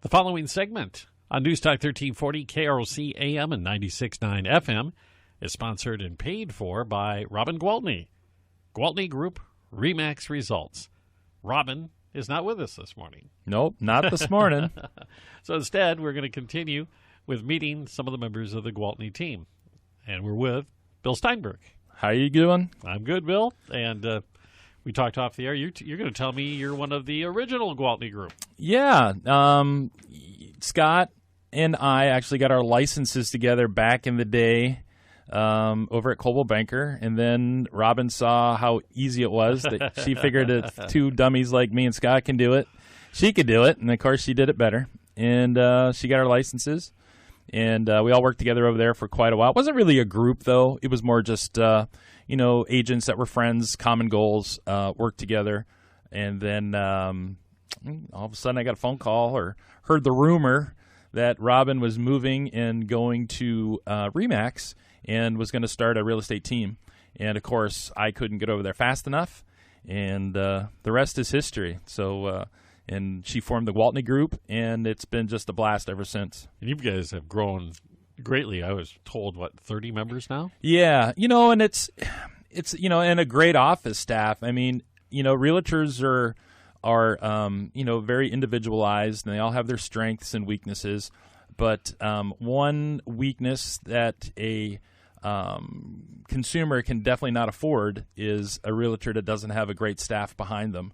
The following segment on News Talk 1340 KROC-AM and 96.9 FM is sponsored and paid for by Robin Gwaltney. Gwaltney Group, RE/MAX Results. Robin is not with us this morning. Nope, not this morning. So instead, we're going to continue with meeting some of the members of the Gwaltney team. And we're with Bill Steinberg. How you doing? I'm good, Bill. And we talked off the air. You're going to tell me you're one of the original Gwaltney Group. Yeah. Scott and I actually got our licenses together back in the day over at Coldwell Banker. And then Robin saw how easy it was that she figured that two dummies like me and Scott can do it. She could do it. And, of course, she did it better. And she got our licenses. And we all worked together over there for quite a while. It wasn't really a group, though. It was more just, agents that were friends, common goals, worked together. And then all of a sudden I got a phone call or heard the rumor that Robin was moving and going to RE/MAX and was going to start a real estate team. And, of course, I couldn't get over there fast enough. And the rest is history. So and she formed the Gwaltney Group, and it's been just a blast ever since. And you guys have grown greatly. I was told, 30 members now? Yeah, and it's and a great office staff. I mean, realtors are very individualized, and they all have their strengths and weaknesses. But one weakness that a consumer can definitely not afford is a realtor that doesn't have a great staff behind them.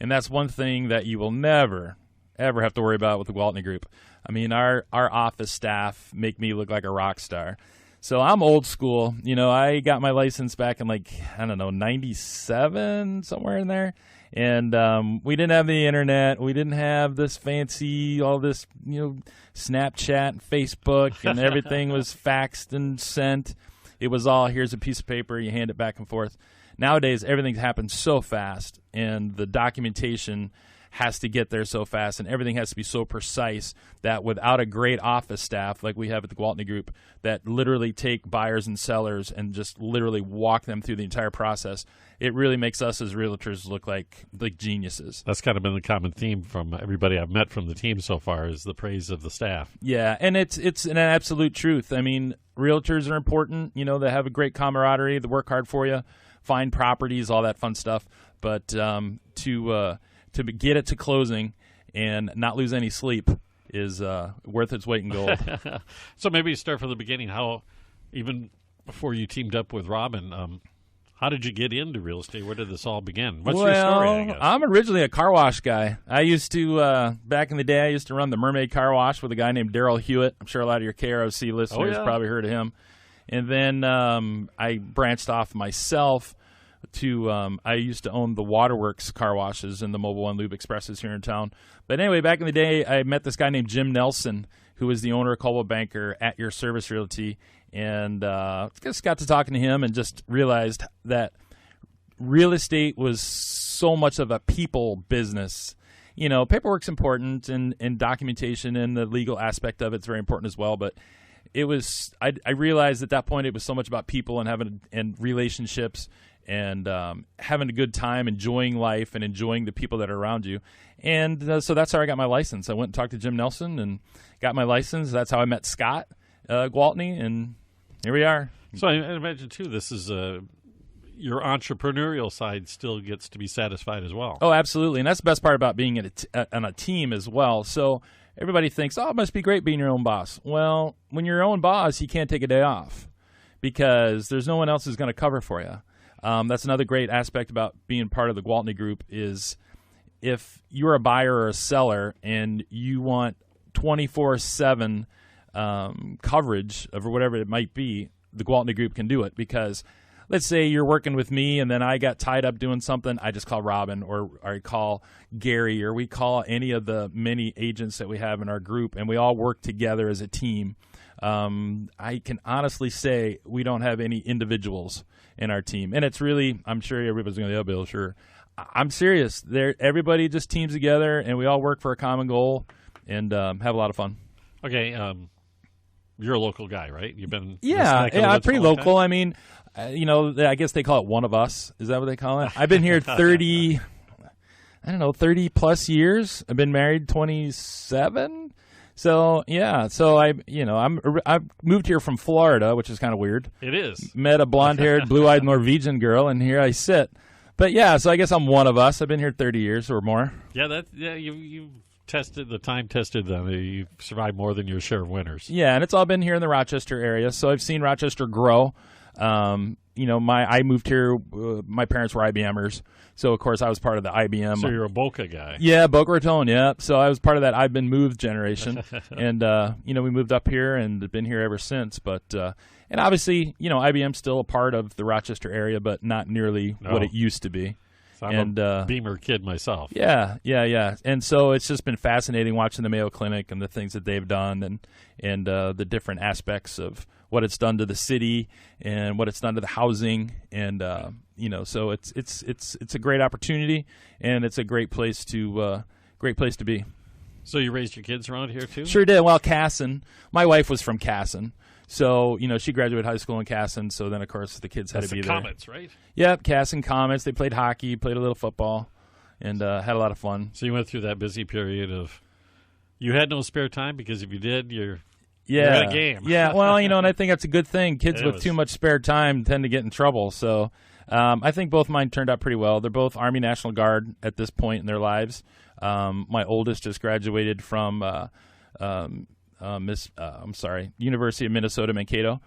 And that's one thing that you will never, ever have to worry about with the Gwaltney Group. I mean, our office staff make me look like a rock star. So I'm old school. I got my license back in 97, somewhere in there. And we didn't have the internet. We didn't have this fancy, all this, Snapchat and Facebook, and everything was faxed and sent. It was all, here's a piece of paper, you hand it back and forth. Nowadays, everything happens so fast, and the documentation has to get there so fast, and everything has to be so precise that without a great office staff like we have at the Gwaltney Group that literally take buyers and sellers and just literally walk them through the entire process, it really makes us as realtors look like geniuses. That's kind of been the common theme from everybody I've met from the team so far is the praise of the staff. Yeah, and it's an absolute truth. I mean, realtors are important. They have a great camaraderie. They work hard for you. Find properties, all that fun stuff. But to get it to closing and not lose any sleep is worth its weight in gold. So maybe start from the beginning. How, even before you teamed up with Robin, how did you get into real estate? Where did this all begin? What's your story, I guess? I'm originally a car wash guy. I used to, back in the day, I used to run the Mermaid Car Wash with a guy named Daryl Hewitt. I'm sure a lot of your KROC listeners probably heard of him. And then I branched off myself to I used to own the Waterworks car washes and the Mobile One Lube Expresses here in town. But anyway, back in the day, I met this guy named Jim Nelson, who was the owner of Coldwell Banker at Your Service Realty. And just got to talking to him and just realized that real estate was so much of a people business. Paperwork's important and documentation and the legal aspect of it's very important as well. But it was I realized at that point it was so much about people and having relationships and having a good time, enjoying life, and enjoying the people that are around you. And so that's how I got my license. I went and talked to Jim Nelson and got my license. That's how I met Scott Gwaltney, and here we are. So I imagine, too, this is your entrepreneurial side still gets to be satisfied as well. Oh, absolutely. And that's the best part about being on a team as well. So everybody thinks, it must be great being your own boss. Well, when you're your own boss, you can't take a day off because there's no one else who's going to cover for you. That's another great aspect about being part of the Gwaltney Group is if you're a buyer or a seller and you want 24/7 coverage of whatever it might be, the Gwaltney Group can do it because let's say you're working with me and then I got tied up doing something, I just call Robin or I call Gary or we call any of the many agents that we have in our group and we all work together as a team. I can honestly say we don't have any individuals in our team. And it's really, I'm sure everybody's going to go, Bill, sure. I'm serious. Everybody just teams together and we all work for a common goal and have a lot of fun. Okay. You're a local guy, right? You've been I'm pretty local. I mean, I guess they call it one of us. Is that what they call it? I've been here 30 I don't know, 30-plus years. I've been married 27. So, yeah. So, I've moved here from Florida, which is kind of weird. It is. Met a blonde-haired, blue-eyed Norwegian girl, and here I sit. But, yeah, so I guess I'm one of us. I've been here 30 years or more. Yeah, you've tested the time tested them. You've survived more than your share of winters. Yeah, and it's all been here in the Rochester area. So I've seen Rochester grow. I moved here. My parents were IBMers, so of course I was part of the IBM. So you're a Boca guy. Yeah, Boca Raton. Yeah, so I was part of that. I've been moved generation, and we moved up here and been here ever since. But and obviously, IBM's still a part of the Rochester area, but not nearly what it used to be. So I'm a Beamer kid myself. Yeah. And so it's just been fascinating watching the Mayo Clinic and the things that they've done and the different aspects of what it's done to the city and what it's done to the housing. And, so it's a great opportunity, and it's a great place to be. So you raised your kids around here too? Sure did. Well, Casson, my wife was from Casson. So, she graduated high school in Casson, so then, of course, the kids had to be there. Comets, right? Yep, Casson Comets. They played hockey, played a little football, and had a lot of fun. So you went through that busy period of you had no spare time, because if you did, you're at a game. Yeah, well, and I think that's a good thing. Kids with too much spare time tend to get in trouble. So I think both mine turned out pretty well. They're both Army National Guard at this point in their lives. My oldest just graduated from University of Minnesota Mankato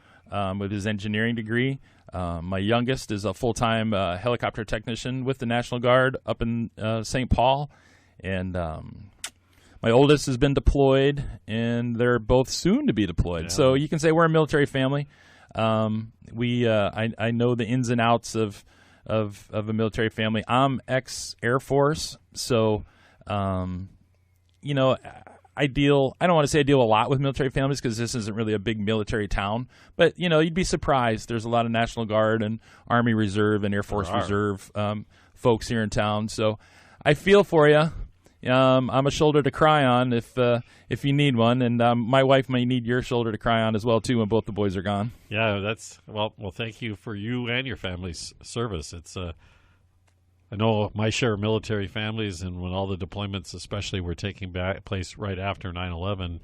with his engineering degree. My youngest is a full-time helicopter technician with the National Guard up in St. Paul, and my oldest has been deployed, and they're both soon to be deployed. Yeah. So you can say we're a military family. I know the ins and outs of a military family. I'm ex-Air Force, so I don't want to say I deal a lot with military families because this isn't really a big military town. But, you'd be surprised. There's a lot of National Guard and Army Reserve and Air Force Reserve folks here in town. So I feel for you. I'm a shoulder to cry on if you need one. And my wife may need your shoulder to cry on as well, too, when both the boys are gone. Yeah, well, thank you for you and your family's service. It's I know my share of military families, and when all the deployments especially were taking place right after 9/11,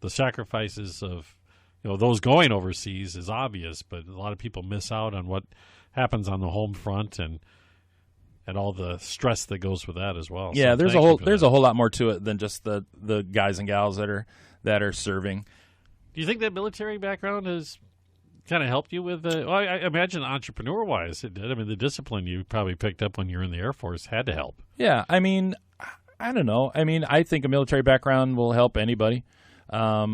the sacrifices of those going overseas is obvious, but a lot of people miss out on what happens on the home front and all the stress that goes with that as well. Yeah, so there's a whole lot more to it than just the guys and gals that are serving. Do you think that military background has kind of helped you with I imagine entrepreneur-wise it did. I mean, the discipline you probably picked up when you were in the Air Force had to help. Yeah, I mean, I don't know. I mean, I think a military background will help anybody. I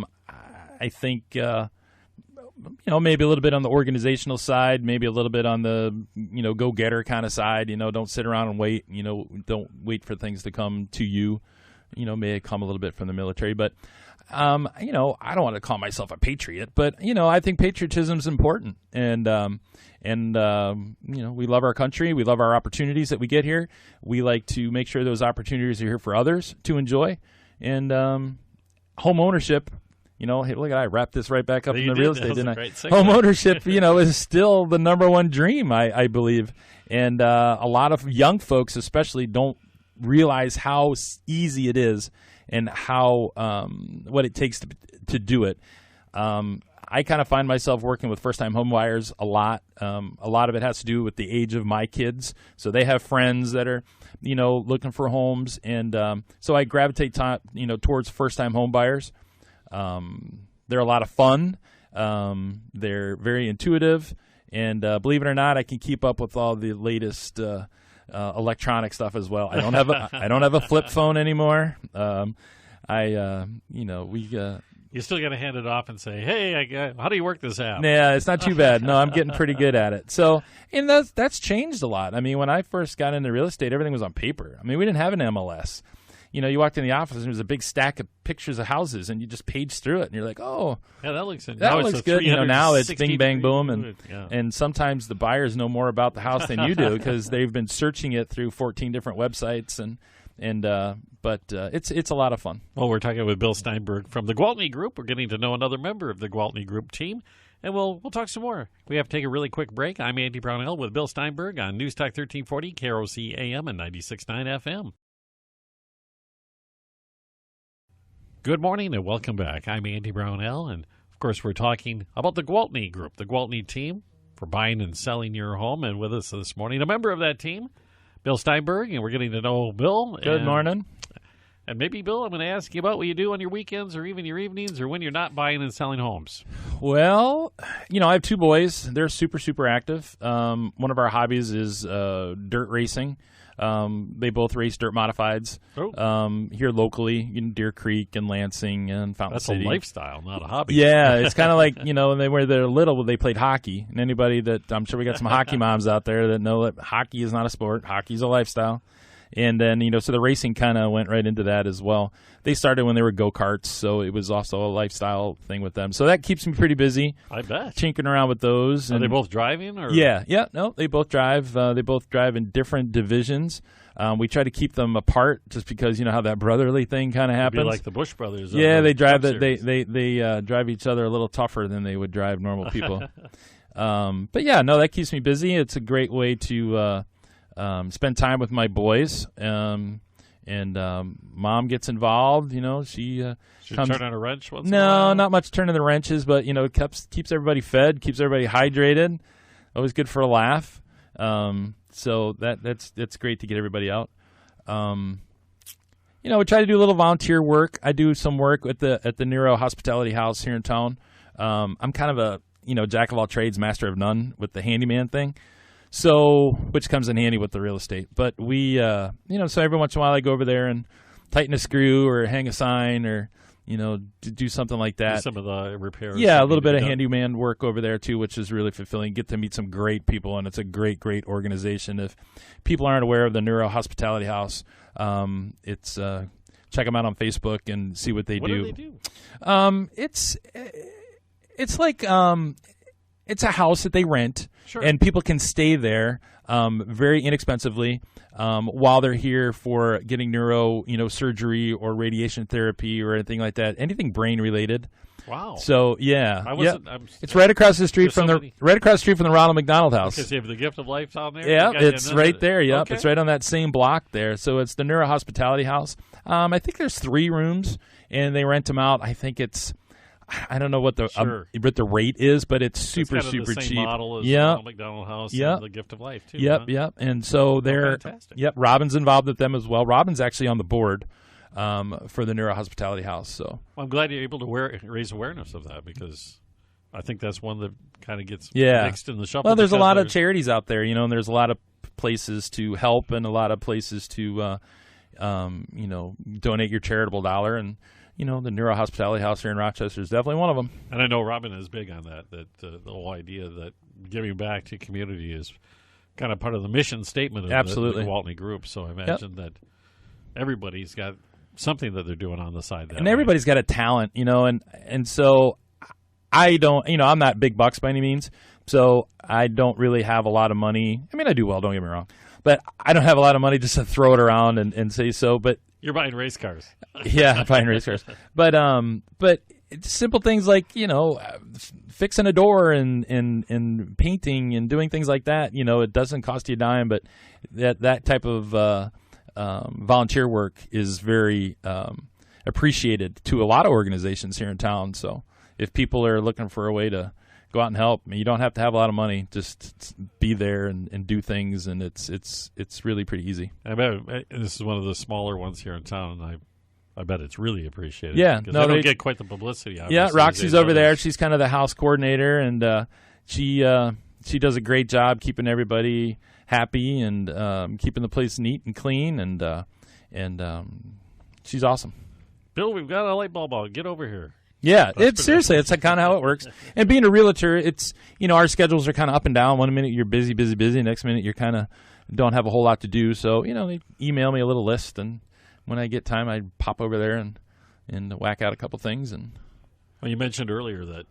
think, maybe a little bit on the organizational side, maybe a little bit on the, go-getter kind of side. Don't sit around and wait. Don't wait for things to come to you. May come a little bit from the military, but I don't want to call myself a patriot, but I think patriotism is important, and we love our country, we love our opportunities that we get here. We like to make sure those opportunities are here for others to enjoy, and home ownership. Hey, look at I wrapped this right back up in the real estate, didn't I? Home ownership, is still the number one dream, I believe, and a lot of young folks, especially, don't realize how easy it is and how what it takes to do it. I kind of find myself working with first-time home buyers a lot. A lot of it has to do with the age of my kids. So they have friends that are, looking for homes, and so I gravitate towards first-time home buyers. They're a lot of fun. They're very intuitive, and believe it or not, I can keep up with all the latest electronic stuff as well. I don't have a flip phone anymore. You still got to hand it off and say, "Hey, how do you work this app?" Yeah, it's not too bad. No, I'm getting pretty good at it. So, and that's changed a lot. I mean, when I first got into real estate, everything was on paper. I mean, we didn't have an MLS. You walked in the office and there was a big stack of pictures of houses, and you just paged through it, and you're like, "Oh, yeah, that looks good." Now it's bing, bang, boom, and sometimes the buyers know more about the house than you do because they've been searching it through 14 different websites, but it's a lot of fun. Well, we're talking with Bill Steinberg from the Gwaltney Group. We're getting to know another member of the Gwaltney Group team, and we'll talk some more. We have to take a really quick break. I'm Andy Brownell with Bill Steinberg on News Talk 1340, KROC-AM and 96.9 FM. Good morning and welcome back. I'm Andy Brownell, and of course we're talking about the Gwaltney Group, the Gwaltney team for buying and selling your home. And with us this morning, a member of that team, Bill Steinberg, and we're getting to know Bill. Good morning. And maybe, Bill, I'm going to ask you about what you do on your weekends or even your evenings or when you're not buying and selling homes. Well, I have two boys. They're super, super active. One of our hobbies is dirt racing. They both race dirt modifieds here locally in Deer Creek and Lansing and Fountain City. That's a lifestyle, not a hobby. Yeah, it's kind of like, when they were little, they played hockey. And anybody that, I'm sure we got some hockey moms out there that know that hockey is not a sport. Hockey is a lifestyle. And then, so the racing kind of went right into that as well. They started when they were go-karts, so it was also a lifestyle thing with them. So that keeps me pretty busy. I bet. Tinkering around with those. Are they both driving? Or? Yeah. No, they both drive. They both drive in different divisions. We try to keep them apart just because, how that brotherly thing kind of happens. It'd be like the Bush Brothers. Yeah, they drive they drive each other a little tougher than they would drive normal people. But yeah, no, that keeps me busy. It's a great way to spend time with my boys, and Mom gets involved. She comes, turn on a wrench once in a No, while? not much turning the wrenches, but keeps everybody fed, keeps everybody hydrated. Always good for a laugh. So that's great to get everybody out. We try to do a little volunteer work. I do some work at the Nero Hospitality House here in town. I'm kind of a jack of all trades, master of none with the handyman thing. So, which comes in handy with the real estate. But we, so every once in a while I go over there and tighten a screw or hang a sign or, do something like that. Do some of the repairs. Yeah, a little bit of handyman work over there too, which is really fulfilling. Get to meet some great people, and it's a great, great organization. If people aren't aware of the Neuro Hospitality House, it's check them out on Facebook and see what they do. What do they do? It's like it's a house that they rent, sure, and people can stay there very inexpensively while they're here for getting neuro, surgery or radiation therapy or anything like that. Anything brain related. Wow. So yeah, it's right across the street from the Ronald McDonald House. Because you have the Gift of Life down there. Yeah, it's right there. Yep, okay. It's right on that same block there. So it's the Neuro Hospitality House. I think there's 3 rooms, and they rent them out. I think it's. I don't know what the rate is, but it's super it's kind of super the same cheap. Model as Ronald McDonald House and the Gift of Life too. Yep. And so they're fantastic. Yep. Robin's involved with them as well. Robin's actually on the board for the Neuro Hospitality House. So I'm glad you're able to raise awareness of that, because I think that's one that kind of gets mixed in the shuffle. Well, there's a lot of charities out there, and there's a lot of places to help and a lot of places to donate your charitable dollar. And the Neuro Hospitality House here in Rochester is definitely one of them. And I know Robin is big on that the whole idea that giving back to community is kind of part of the mission statement of the Gwaltney Group. So I imagine that everybody's got something that they're doing on the side. And everybody's got a talent, and so I don't, I'm not big bucks by any means, so I don't really have a lot of money. I mean, I do well, don't get me wrong, but I don't have a lot of money just to throw it around and say so, but you're buying race cars. Yeah, I'm buying race cars. But it's simple things like, fixing a door and painting and doing things like that. It doesn't cost you a dime, but that type of volunteer work is very appreciated to a lot of organizations here in town. So if people are looking for a way to go out and help, you don't have to have a lot of money. Just be there and do things, and it's really pretty easy. I bet this is one of the smaller ones here in town, and I bet it's really appreciated. Yeah, they don't get quite the publicity. Yeah, Roxy's over there. She's kind of the house coordinator, and she does a great job keeping everybody happy and keeping the place neat and clean, and she's awesome. Bill, we've got a light bulb out. Get over here. Yeah, it's seriously, it's kind of how it works. And being a realtor, it's, our schedules are kind of up and down. One minute you're busy. Next minute you're kind of don't have a whole lot to do. So, they email me a little list, and when I get time, I pop over there and whack out a couple things. And well, you mentioned earlier that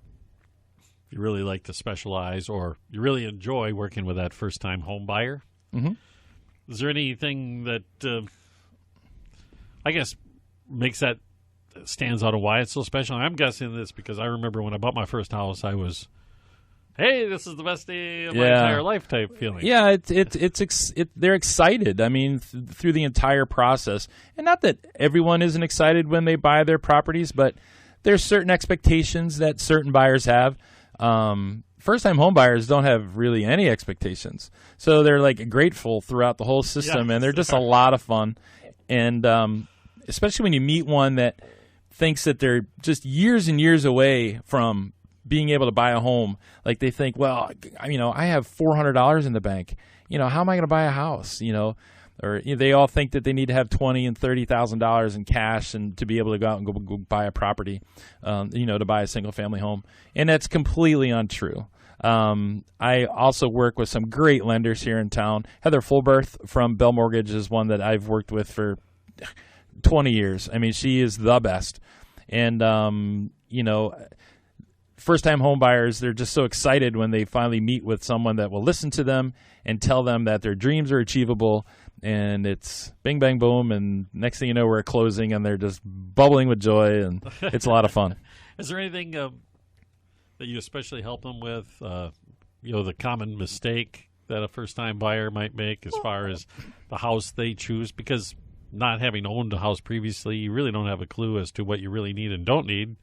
you really like to specialize, or you really enjoy working with that first-time home buyer. Mm-hmm. Is there anything that, I guess, makes that stands out of why it's so special? I'm guessing this because I remember when I bought my first house, I was hey, this is the best day of my entire life type feeling. Yeah, they're excited. I mean, through the entire process. And not that everyone isn't excited when they buy their properties, but there's certain expectations that certain buyers have. First-time home buyers don't have really any expectations. So they're like grateful throughout the whole system, and they're just a lot of fun. And especially when you meet one that thinks that they're just years and years away from being able to buy a home. Like they think, well, I have $400 in the bank. How am I going to buy a house? Or they all think that they need to have $20,000 and $30,000 in cash and to be able to go out and go buy a property, to buy a single family home. And that's completely untrue. I also work with some great lenders here in town. Heather Fulberth from Bell Mortgage is one that I've worked with for 20 years. I mean, she is the best. And, first-time home buyers, they're just so excited when they finally meet with someone that will listen to them and tell them that their dreams are achievable, and it's bing, bang, boom, and next thing you know, we're at closing, and they're just bubbling with joy, and it's a lot of fun. Is there anything that you especially help them with, the common mistake that a first-time buyer might make as far as the house they choose? Because not having owned a house previously, you really don't have a clue as to what you really need and don't need.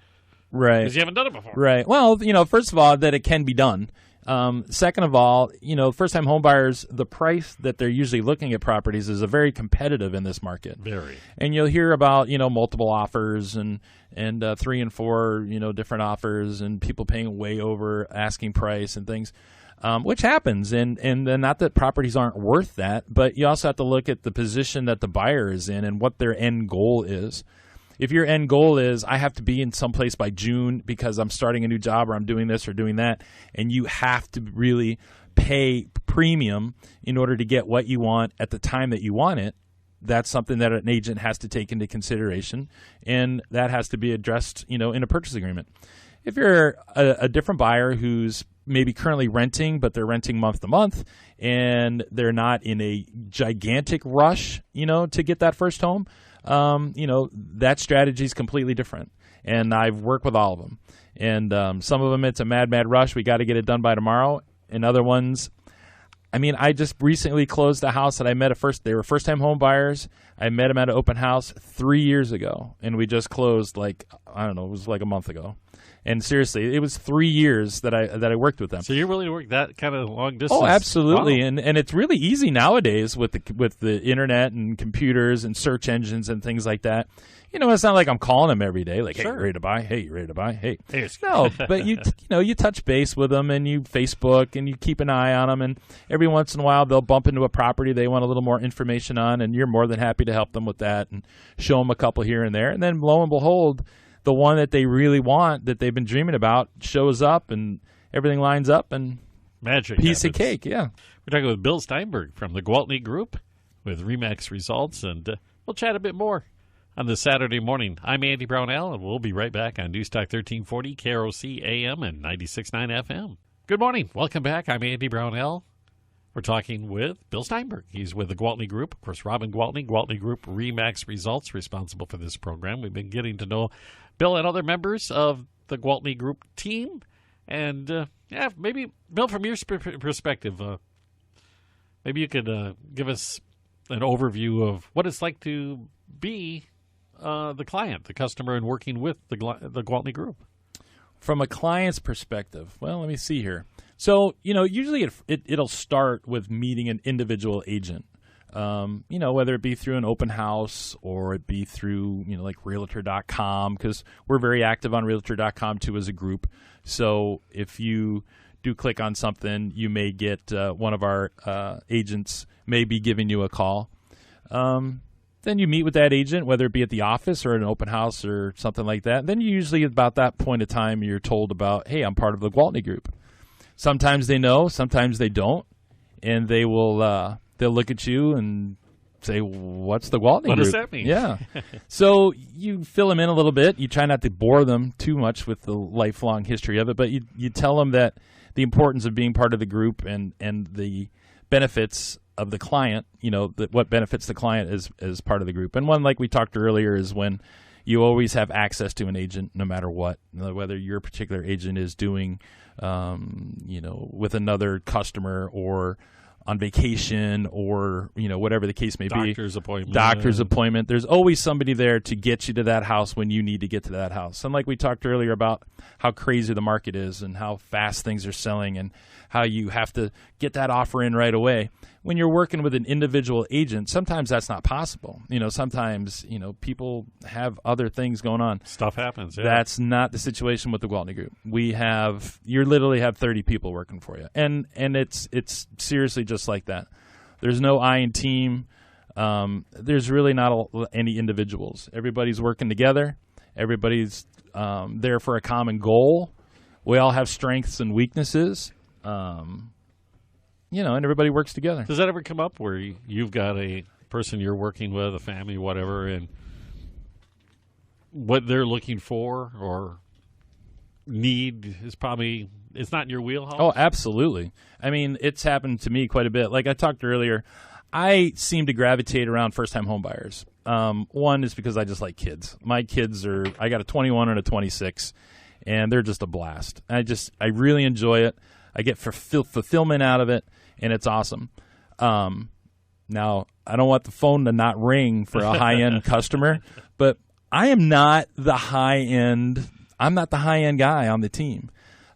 Right. Because you haven't done it before. Right. Well, first of all, that it can be done. Second of all, first-time home buyers, the price that they're usually looking at properties is very competitive in this market. Very. And you'll hear about, multiple offers and 3 and 4, different offers and people paying way over asking price and things, which happens. And not that properties aren't worth that, but you also have to look at the position that the buyer is in and what their end goal is. If your end goal is, I have to be in some place by June because I'm starting a new job or I'm doing this or doing that, and you have to really pay premium in order to get what you want at the time that you want it, that's something that an agent has to take into consideration, and that has to be addressed, in a purchase agreement. If you're a different buyer who's maybe currently renting, but they're renting month to month, and they're not in a gigantic rush, to get that first home, that strategy is completely different. And I've worked with all of them. And some of them, it's a mad rush. We got to get it done by tomorrow. And other ones, I just recently closed a house that I met they were first-time home buyers. I met them at an open house 3 years ago. And we just closed it was like a month ago. And seriously, it was 3 years that I worked with them. So you're willing to work that kind of long distance? Oh, absolutely. Wow. And it's really easy nowadays with the internet and computers and search engines and things like that. It's not like I'm calling them every day, like, hey, you ready to buy? Hey, you ready to buy? Hey. No, but you touch base with them and you Facebook and you keep an eye on them. And every once in a while they'll bump into a property they want a little more information on, and you're more than happy to help them with that and show them a couple here and there. And then lo and behold, the one that they really want, that they've been dreaming about, shows up and everything lines up and magic piece happens. Of cake, yeah. We're talking with Bill Steinberg from the Gwaltney Group with RE/MAX Results, and we'll chat a bit more on this Saturday morning. I'm Andy Brownell, and we'll be right back on News Talk 1340, KROC-AM and 96.9 FM. Good morning. Welcome back. I'm Andy Brownell. We're talking with Bill Steinberg. He's with the Gwaltney Group. Of course, Robin Gwaltney, Gwaltney Group RE/MAX Results, responsible for this program. We've been getting to know Bill and other members of the Gwaltney Group team. And, maybe, Bill, from your perspective, maybe you could give us an overview of what it's like to be the client, the customer, and working with the Gwaltney Group. From a client's perspective, well, let me see here. So, usually it'll start with meeting an individual agent, whether it be through an open house or it be through, like Realtor.com, because we're very active on Realtor.com too as a group. So if you do click on something, you may get one of our agents may be giving you a call. Then you meet with that agent, whether it be at the office or at an open house or something like that. Then usually about that point of time, you're told about, hey, I'm part of the Gwaltney Group. Sometimes they know, sometimes they don't, and they will they'll look at you and say, what's the Gwaltney Group? What does that mean? Yeah. So you fill them in a little bit. You try not to bore them too much with the lifelong history of it, but you tell them that the importance of being part of the group and the benefits of the client, what benefits the client as part of the group. And one, like we talked earlier, is when, you always have access to an agent no matter what, whether your particular agent is doing, with another customer or on vacation or, whatever the case may be. Doctor's appointment. There's always somebody there to get you to that house when you need to get to that house. And like we talked earlier about how crazy the market is and how fast things are selling and how you have to get that offer in right away. When you're working with an individual agent, sometimes that's not possible. Sometimes, people have other things going on. Stuff happens. Yeah. That's not the situation with the Gwaltney Group. You literally have 30 people working for you. And it's seriously just like that. There's no I in team. There's really not any individuals. Everybody's working together. Everybody's there for a common goal. We all have strengths and weaknesses. And everybody works together. Does that ever come up where you've got a person you're working with, a family, whatever, and what they're looking for or need is probably, it's not in your wheelhouse? Oh, absolutely. I mean, it's happened to me quite a bit. Like I talked earlier, I seem to gravitate around first-time home buyers. One is because I just like kids. My kids I got a 21 and a 26, and they're just a blast. I really enjoy it. I get fulfillment out of it, and it's awesome. Now, I don't want the phone to not ring for a high-end customer, but I am not the high-end. I'm not the high-end guy on the team.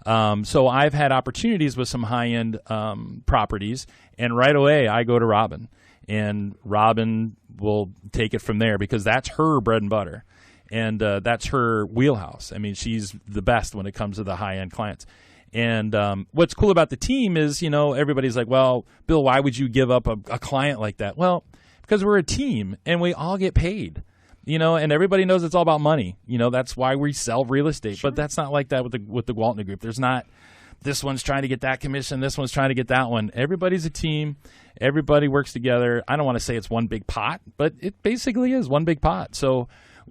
So I've had opportunities with some high-end properties, and right away I go to Robin, and Robin will take it from there because that's her bread and butter, and that's her wheelhouse. I mean, she's the best when it comes to the high-end clients. And what's cool about the team is, everybody's like, well, Bill, why would you give up a client like that? Well, because we're a team and we all get paid, and everybody knows it's all about money. That's why we sell real estate. Sure. But that's not like that with the Gwaltney Group. There's not this one's trying to get that commission, this one's trying to get that one. Everybody's a team. Everybody works together. I don't want to say it's one big pot, but it basically is one big pot. So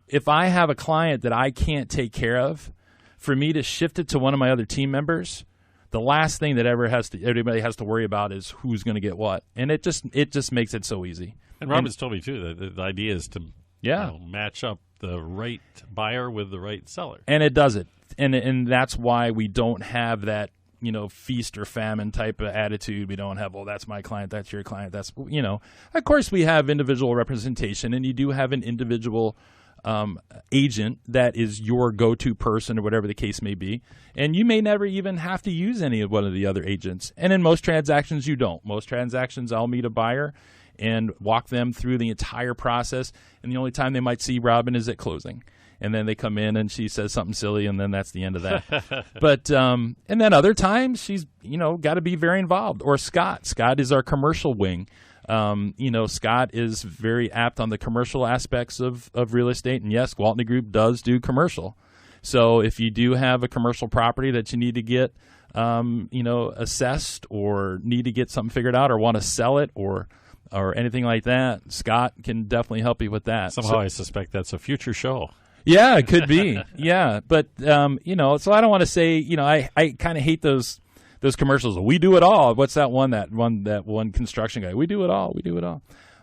if I have a client that I can't take care of, for me to shift it to one of my other team members, the last thing that everybody has to worry about is who's going to get what, and it just makes it so easy. And Robin's told me too that the idea is to match up the right buyer with the right seller, and it does it, and that's why we don't have that feast or famine type of attitude. We don't have, well, that's my client, that's your client, that's Of course, we have individual representation, and you do have an individual agent that is your go-to person or whatever the case may be, and you may never even have to use any of one of the other agents, and in most transactions you don't. Most transactions I'll meet a buyer and walk them through the entire process, and the only time they might see Robin is at closing, and then they come in and she says something silly, and then that's the end of that. But and then other times she's got to be very involved. Or Scott is our commercial wing. Scott is very apt on the commercial aspects of real estate. And yes, Gwaltney Group does do commercial. So if you do have a commercial property that you need to get, assessed or need to get something figured out or want to sell it or anything like that, Scott can definitely help you with that. Somehow I suspect that's a future show. Yeah, it could be. Yeah. But, so I don't want to say, I kind of hate those commercials. We do it all. What's that one construction guy? We do it all.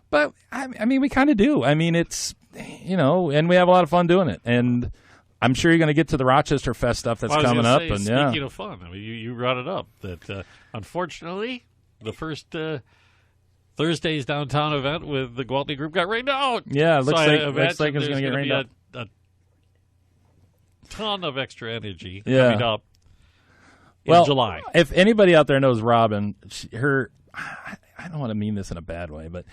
But I mean, we kind of do. I mean, it's, and we have a lot of fun doing it. And I'm sure you're going to get to the Rochester Fest stuff that's coming up. And speaking of fun, I mean, you brought it up that unfortunately the first Thursday's downtown event with the Gwaltney Group got rained out. Yeah, it looks like it's going to get rained out. A ton of extra energy coming up. In July. If anybody out there knows Robin, I don't want to mean this in a bad way, but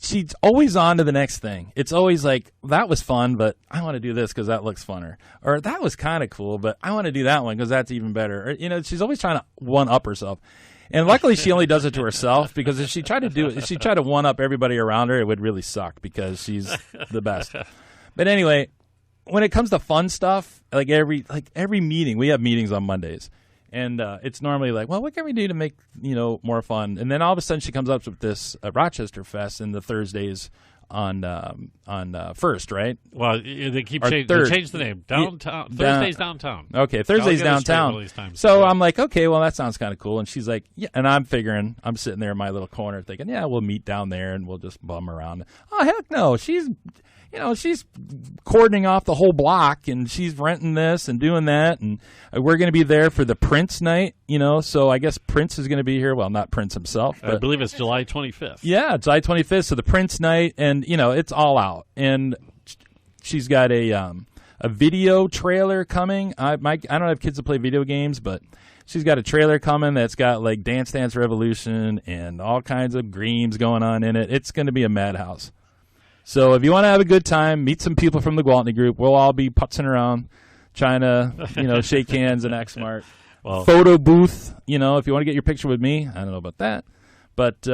she's always on to the next thing. It's always like, that was fun, but I want to do this because that looks funner. Or that was kind of cool, but I want to do that one because that's even better. Or, she's always trying to one-up herself. And luckily she only does it to herself, because if she tried to one-up everybody around her, it would really suck because she's the best. But anyway, when it comes to fun stuff, like every meeting, we have meetings on Mondays, and it's normally like, well, what can we do to make more fun? And then all of a sudden, she comes up with this Rochester Fest, and the Thursdays on First, right? Well, they keep they changed the name downtown. Thursdays downtown. Okay, Thursdays downtown. So I'm like, okay, well, that sounds kind of cool. And she's like, yeah. And I'm sitting there in my little corner thinking, yeah, we'll meet down there and we'll just bum around. Oh, heck no, she's. she's cordoning off the whole block, and she's renting this and doing that, and we're going to be there for the Prince night, so I guess Prince is going to be here. Well, not Prince himself, but I believe it's July 25th. Yeah, July 25th, so the Prince night, and, it's all out. And she's got a video trailer coming. I don't have kids that play video games, but she's got a trailer coming that's got, like, Dance Dance Revolution and all kinds of greens going on in it. It's going to be a madhouse. So if you want to have a good time, meet some people from the Gwaltney Group. We'll all be putzing around, trying to, shake hands and act smart. Well, photo booth, if you want to get your picture with me. I don't know about that. But,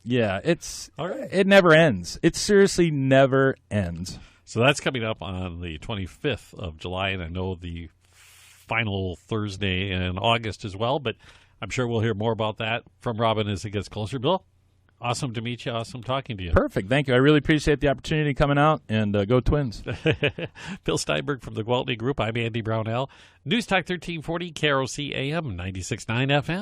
yeah, it never ends. It seriously never ends. So that's coming up on the 25th of July, and I know the final Thursday in August as well, but I'm sure we'll hear more about that from Robin as it gets closer. Bill, awesome to meet you. Awesome talking to you. Perfect. Thank you. I really appreciate the opportunity coming out, and go Twins. Bill Steinberg from the Gwaltney Group. I'm Andy Brownell. News Talk 1340, KROC-AM, 96.9 FM.